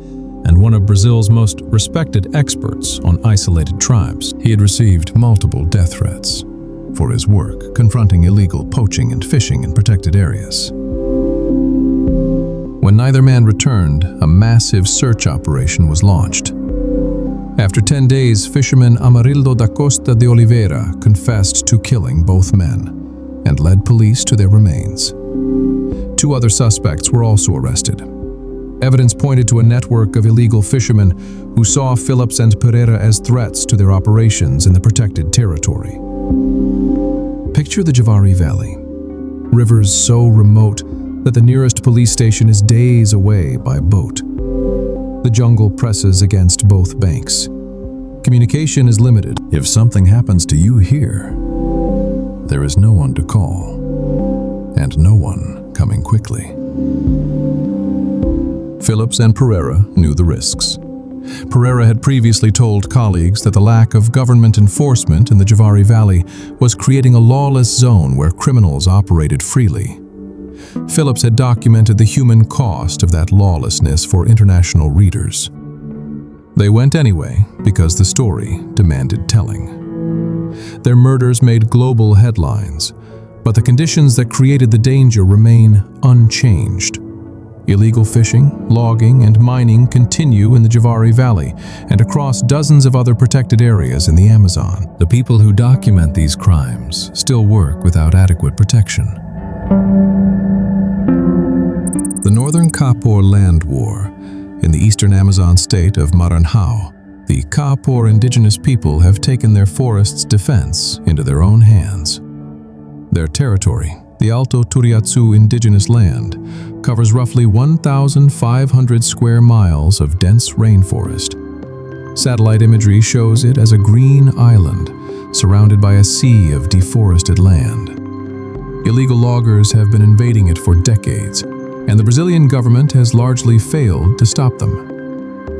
and one of Brazil's most respected experts on isolated tribes. He had received multiple death threats for his work confronting illegal poaching and fishing in protected areas. When neither man returned, a massive search operation was launched. After 10 days, fisherman Amarildo da Costa de Oliveira confessed to killing both men and led police to their remains. 2 other suspects were also arrested. Evidence pointed to a network of illegal fishermen who saw Phillips and Pereira as threats to their operations in the protected territory. Picture the Javari Valley. Rivers so remote that the nearest police station is days away by boat. The jungle presses against both banks. Communication is limited. If something happens to you here, there is no one to call, and no one coming quickly. Phillips and Pereira knew the risks. Pereira had previously told colleagues that the lack of government enforcement in the Javari Valley was creating a lawless zone where criminals operated freely. Phillips had documented the human cost of that lawlessness for international readers. They went anyway because the story demanded telling. Their murders made global headlines, but the conditions that created the danger remain unchanged. Illegal fishing, logging, and mining continue in the Javari Valley and across dozens of other protected areas in the Amazon. The people who document these crimes still work without adequate protection. The Northern Kapor Land War in the eastern Amazon state of Maranhão, the Kapor indigenous people have taken their forest's defense into their own hands. Their territory, the Alto Turiatsu indigenous land, covers roughly 1,500 square miles of dense rainforest. Satellite imagery shows it as a green island surrounded by a sea of deforested land. Illegal loggers have been invading it for decades, and the Brazilian government has largely failed to stop them.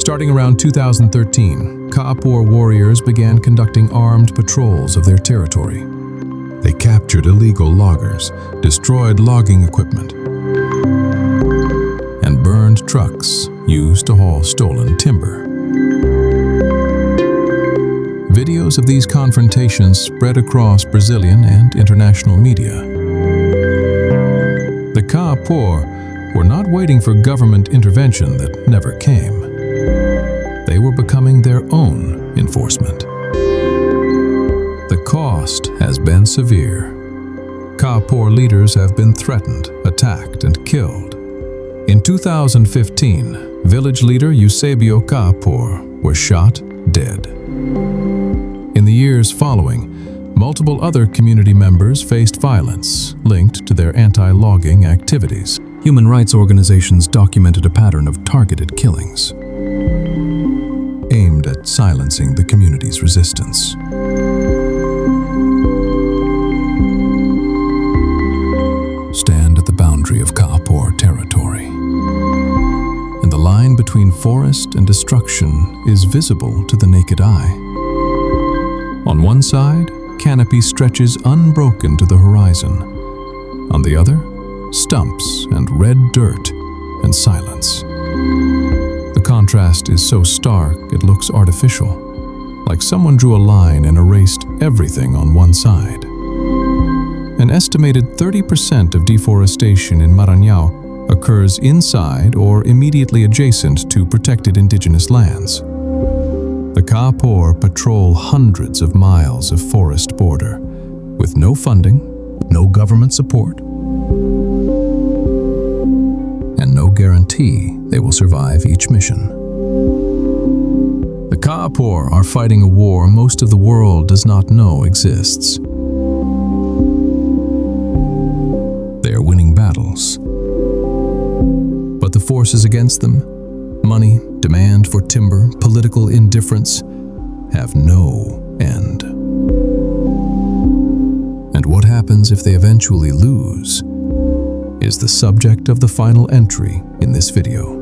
Starting around 2013, Kapor warriors began conducting armed patrols of their territory. They captured illegal loggers, destroyed logging equipment, and burned trucks used to haul stolen timber. Videos of these confrontations spread across Brazilian and international media. The Kapor were not waiting for government intervention that never came. They were becoming their own enforcement. The cost has been severe. Kapor leaders have been threatened, attacked, and killed. In 2015, village leader Eusebio Kapor was shot dead. In the years following, multiple other community members faced violence linked to their anti-logging activities. Human rights organizations documented a pattern of targeted killings aimed at silencing the community's resistance. Stand at the boundary of Kapor territory, and the line between forest and destruction is visible to the naked eye. On one side, canopy stretches unbroken to the horizon. On the other, stumps and red dirt and silence. The contrast is so stark it looks artificial, like someone drew a line and erased everything on one side. An estimated 30% of deforestation in Maranhão occurs inside or immediately adjacent to protected indigenous lands. The Kapor patrol hundreds of miles of forest border, with no funding, no government support, and no guarantee they will survive each mission. The Kapor are fighting a war most of the world does not know exists. They are winning battles, but the forces against them, money, demand for timber, political indifference, have no end. And what happens if they eventually lose is the subject of the final entry in this video.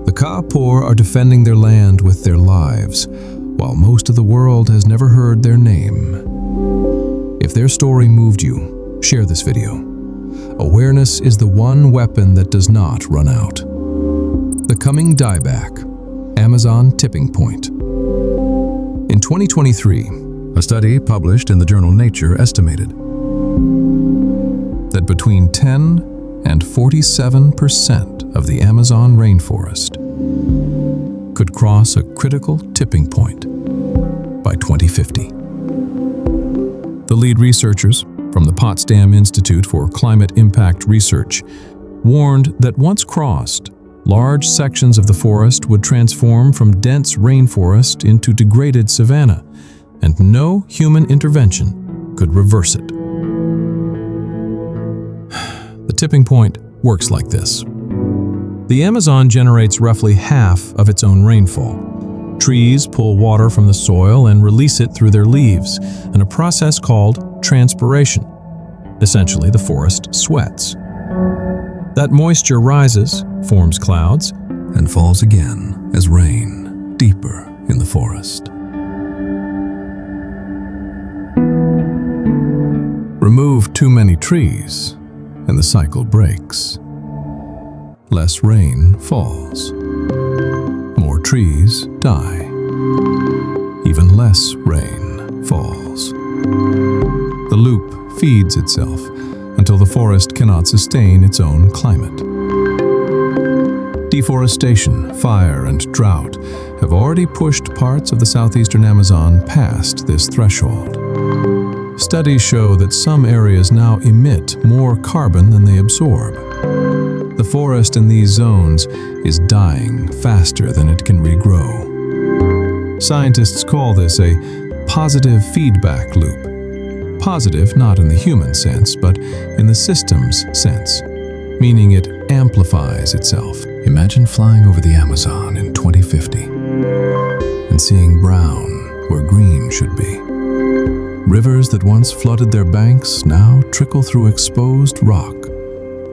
The Kapor are defending their land with their lives, while most of the world has never heard their name. If their story moved you, share this video. Awareness is the one weapon that does not run out. The coming dieback, Amazon tipping point. In 2023, a study published in the journal Nature estimated that between 10 and 47% of the Amazon rainforest could cross a critical tipping point by 2050. The lead researchers from the Potsdam Institute for Climate Impact Research warned that once crossed, large sections of the forest would transform from dense rainforest into degraded savanna, and no human intervention could reverse it. The tipping point works like this. The Amazon generates roughly half of its own rainfall. Trees pull water from the soil and release it through their leaves in a process called transpiration. Essentially, the forest sweats. That moisture rises, forms clouds, and falls again as rain deeper in the forest. Remove too many trees, and the cycle breaks. Less rain falls. More trees die. Even less rain falls. The loop feeds itself until the forest cannot sustain its own climate. Deforestation, fire, and drought have already pushed parts of the southeastern Amazon past this threshold. Studies show that some areas now emit more carbon than they absorb. The forest in these zones is dying faster than it can regrow. Scientists call this a positive feedback loop. Positive not in the human sense, but in the system's sense, meaning it amplifies itself. Imagine flying over the Amazon in 2050 and seeing brown where green should be. Rivers that once flooded their banks now trickle through exposed rock.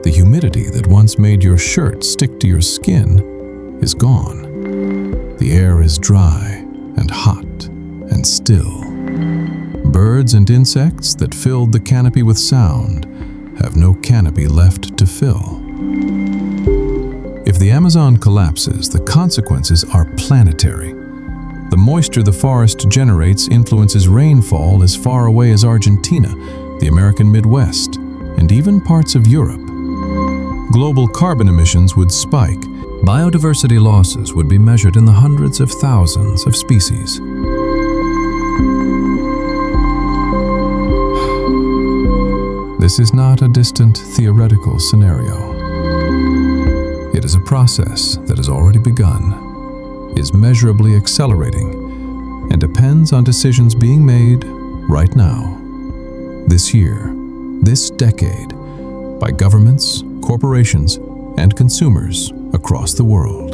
The humidity that once made your shirt stick to your skin is gone. The air is dry and hot and still. Birds and insects that filled the canopy with sound have no canopy left to fill. If the Amazon collapses, the consequences are planetary. The moisture the forest generates influences rainfall as far away as Argentina, the American Midwest, and even parts of Europe. Global carbon emissions would spike. Biodiversity losses would be measured in the hundreds of thousands of species. This is not a distant theoretical scenario. It is a process that has already begun, is measurably accelerating, and depends on decisions being made right now, this year, this decade, by governments, corporations, and consumers across the world.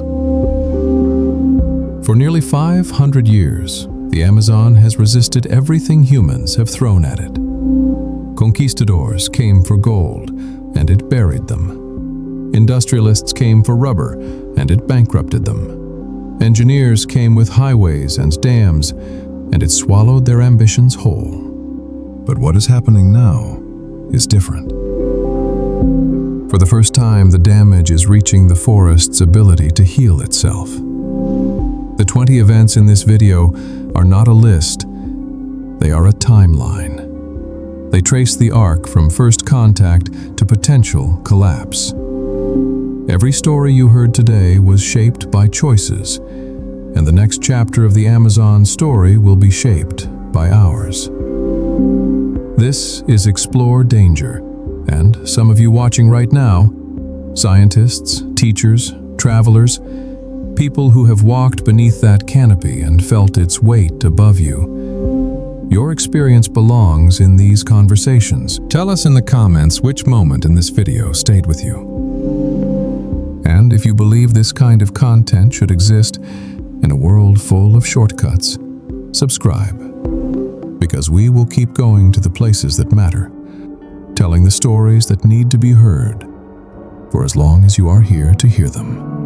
For nearly 500 years, the Amazon has resisted everything humans have thrown at it. Conquistadors came for gold, and it buried them. Industrialists came for rubber, and it bankrupted them. Engineers came with highways and dams, and it swallowed their ambitions whole. But what is happening now is different. For the first time, the damage is reaching the forest's ability to heal itself. The 20 events in this video are not a list, they are a timeline. They trace the arc from first contact to potential collapse. Every story you heard today was shaped by choices, and the next chapter of the Amazon story will be shaped by ours. This is Explore Danger, and some of you watching right now, scientists, teachers, travelers, people who have walked beneath that canopy and felt its weight above you. Your experience belongs in these conversations. Tell us in the comments which moment in this video stayed with you. And if you believe this kind of content should exist in a world full of shortcuts, subscribe, because we will keep going to the places that matter, telling the stories that need to be heard, for as long as you are here to hear them.